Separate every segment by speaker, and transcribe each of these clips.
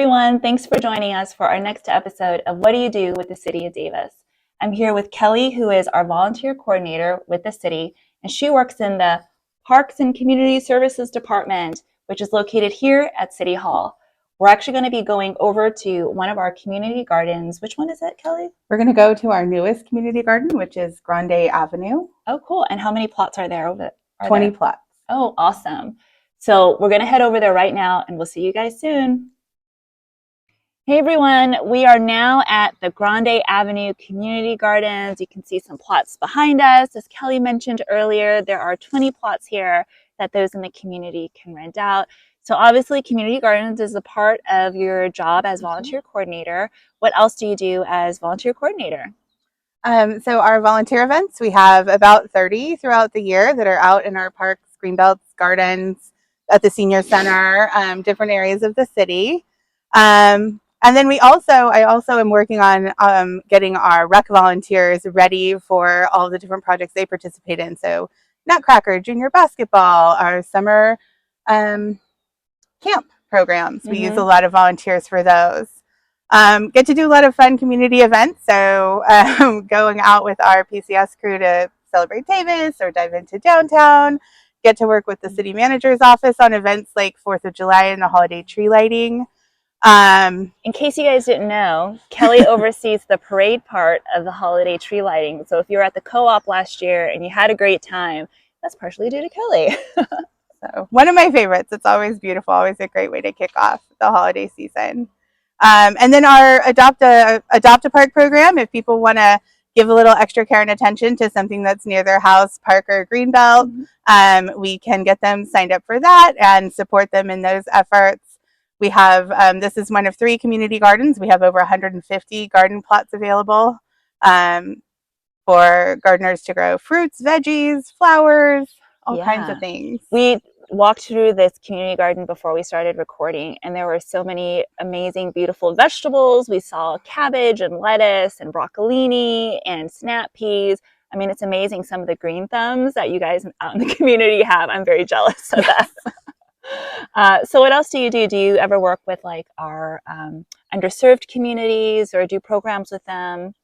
Speaker 1: everyone. Thanks for joining us for our next episode of What Do You Do with the City of Davis? I'm here with Kellie, who is our volunteer coordinator with the city, and she works in the Parks and Community Services Department, which is located here at City Hall. We're actually going to be going over to one of our community gardens. Which one is it, Kellie?
Speaker 2: We're going to go to our newest community garden, which is Grande Avenue.
Speaker 1: Oh, cool. And how many plots are there over there?
Speaker 2: 20 plots.
Speaker 1: Oh, awesome. So we're going to head over there right now, and we'll see you guys soon. Hey everyone, we are now at the Grande Avenue Community Gardens. You can see some plots behind us. As Kellie mentioned earlier, there are 20 plots here that those in the community can rent out. So obviously community gardens is a part of your job as volunteer coordinator. What else do you do as volunteer coordinator?
Speaker 2: So our volunteer events, we have about 30 throughout the year that are out in our parks, greenbelts, gardens, at the senior center, different areas of the city. And then I also am working on getting our rec volunteers ready for all the different projects they participate in. So Nutcracker, junior basketball, our summer camp programs. We use a lot of volunteers for those. Get to do a lot of fun community events. So going out with our PCS crew to celebrate Davis or dive into downtown. Get to work with the city manager's office on events like 4th of July and the holiday tree lighting.
Speaker 1: In case you guys didn't know, Kellie oversees the parade part of the holiday tree lighting. So if you were at the co-op last year and you had a great time, that's partially due to Kellie.
Speaker 2: So one of my favorites. It's always beautiful, always a great way to kick off the holiday season. And then our Adopt a Park program, if people want to give a little extra care and attention to something that's near their house, park, or greenbelt, we can get them signed up for that and support them in those efforts. We have, this is one of 3 community gardens. We have over 150 garden plots available for gardeners to grow fruits, veggies, flowers, all kinds of things.
Speaker 1: We walked through this community garden before we started recording, and there were so many amazing, beautiful vegetables. We saw cabbage and lettuce and broccolini and snap peas. I mean, it's amazing some of the green thumbs that you guys out in the community have. I'm very jealous of that. So what else do you do? Do you ever work with like our underserved communities or do programs with them?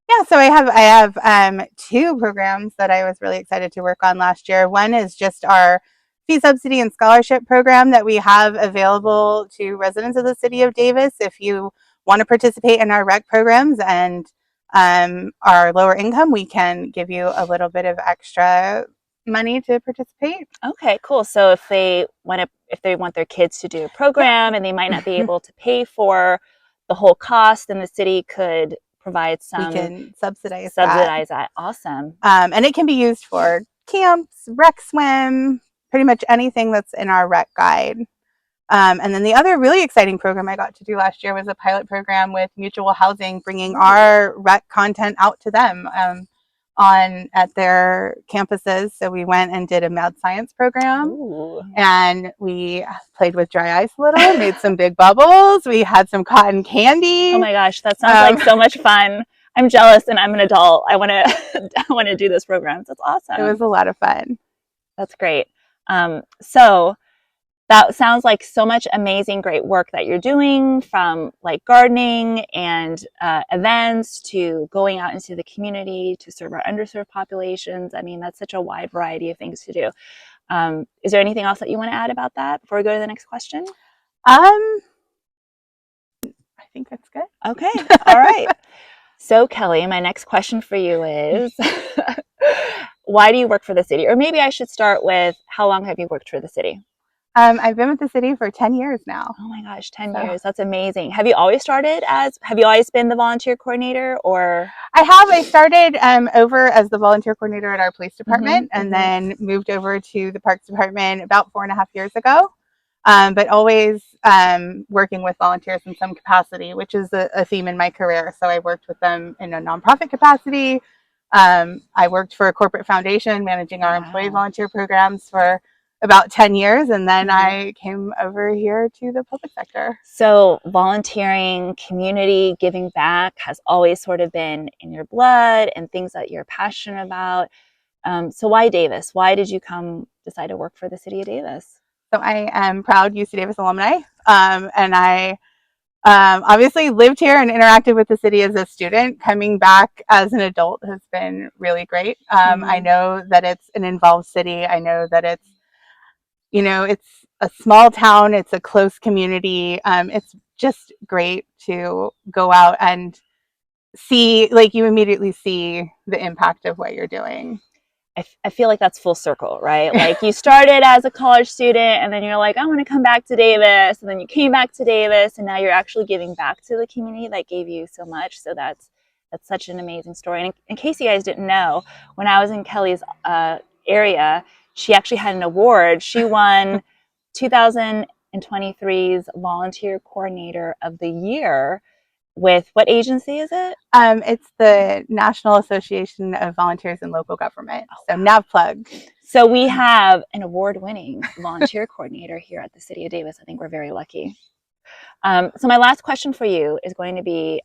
Speaker 2: Yeah, so I have 2 programs that I was really excited to work on last year. One is just our fee subsidy and scholarship program that we have available to residents of the city of Davis. If you want to participate in our rec programs and are lower income, we can give you a little bit of extra money to participate.
Speaker 1: Okay, cool. So if they want their kids to do a program and they might not be able to pay for the whole cost, then the city could provide some.
Speaker 2: We can subsidize
Speaker 1: that. Awesome.
Speaker 2: And it can be used for camps, rec swim, pretty much anything that's in our rec guide. And then the other really exciting program I got to do last year was a pilot program with Mutual Housing, bringing our rec content out to them at their campuses. So we went and did a mad science program. And we played with dry ice a little, made some big bubbles. We had some cotton candy.
Speaker 1: Oh my gosh, that sounds like so much fun. I'm jealous and I'm an adult. I want to do those programs. That's awesome.
Speaker 2: It was a lot of fun.
Speaker 1: That's great. So that sounds like so much amazing, great work that you're doing, from like gardening and events to going out into the community to serve our underserved populations. I mean, that's such a wide variety of things to do. Is there anything else that you want to add about that before we go to the next question?
Speaker 2: I think that's good.
Speaker 1: Okay. All right. So Kellie, my next question for you is, why do you work for the city? Or maybe I should start with, how long have you worked for the city?
Speaker 2: I've been with the city for 10 years now.
Speaker 1: Oh my gosh, 10 years. That's amazing. Have you always been the volunteer coordinator, or?
Speaker 2: I started over as the volunteer coordinator at our police department and then moved over to the parks department about 4.5 years ago. But always working with volunteers in some capacity, which is a theme in my career. So I worked with them in a nonprofit capacity. I worked for a corporate foundation managing our employee volunteer programs for about 10 years, and then I came over here to the public sector.
Speaker 1: So volunteering, community, giving back has always sort of been in your blood and things that you're passionate about. So why Davis? Why did you decide to work for the city of Davis?
Speaker 2: So I am proud UC Davis alumni, and I Obviously lived here and interacted with the city as a student. Coming back as an adult has been really great. I know that it's an involved city. I know that it's, it's a small town. It's a close community. It's just great to go out and see, like, you immediately see the impact of what you're doing.
Speaker 1: I feel like that's full circle, right? Like you started as a college student and then you're like, I want to come back to Davis. And then you came back to Davis and now you're actually giving back to the community that gave you so much. So that's such an amazing story. And in case you guys didn't know, when I was in Kellie's area, she actually had an award. She won 2023's Volunteer Coordinator of the Year with what agency is it?
Speaker 2: It's the National Association of Volunteers in Local Government, so NAVPLUG.
Speaker 1: So we have an award-winning volunteer coordinator here at the City of Davis. I think we're very lucky. So my last question for you is going to be,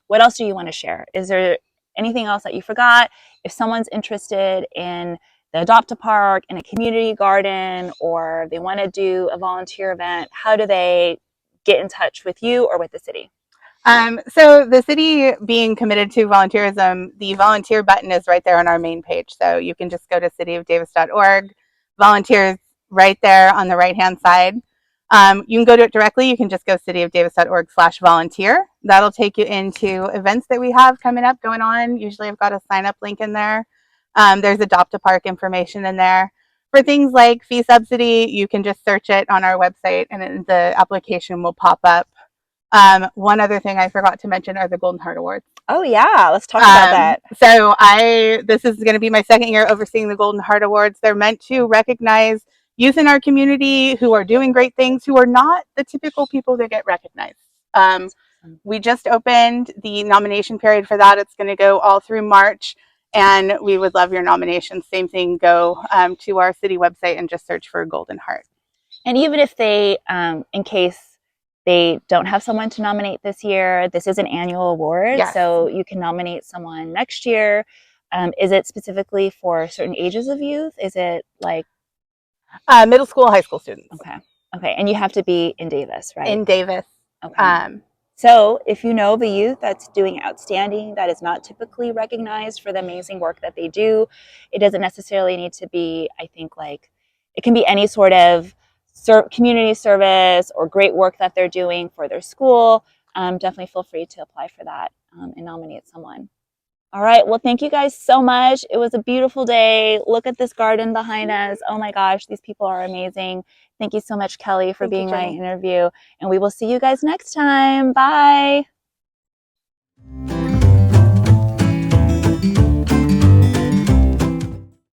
Speaker 1: what else do you want to share? Is there anything else that you forgot? If someone's interested in the Adopt a Park, in a community garden, or they want to do a volunteer event, how do they get in touch with you or with the city?
Speaker 2: So the city being committed to volunteerism, the volunteer button is right there on our main page. So you can just go to cityofdavis.org, volunteers right there on the right-hand side. You can go to it directly. You can just go cityofdavis.org/volunteer. That'll take you into events that we have coming up, going on. Usually I've got a sign up link in there. There's Adopt a Park information in there. For things like fee subsidy, you can just search it on our website and the application will pop up. One other thing I forgot to mention are the Golden Heart Awards.
Speaker 1: Oh yeah, let's talk about that.
Speaker 2: So this is going to be my second year overseeing the Golden Heart Awards. They're meant to recognize youth in our community who are doing great things, who are not the typical people that get recognized. We just opened the nomination period for that. It's going to go all through March, and we would love your nominations. Same thing, go to our city website and just search for Golden Heart.
Speaker 1: And even if they, in case they don't have someone to nominate this year, this is an annual award,
Speaker 2: Yes.
Speaker 1: So you can nominate someone next year. Is it specifically for certain ages of youth? Is it like
Speaker 2: middle school, high school students?
Speaker 1: Okay, and you have to be in Davis, right?
Speaker 2: In Davis.
Speaker 1: Okay. So if you know of a youth that's doing outstanding, that is not typically recognized for the amazing work that they do, it doesn't necessarily need to be, I think, like, it can be any sort of community service or great work that they're doing for their school. Definitely feel free to apply for that and nominate someone. All right, well, thank you guys so much. It was a beautiful day. Look at this garden behind us. Oh my gosh, these people are amazing. Thank you so much, Kellie, for being my interview. And we will see you guys next time. Bye.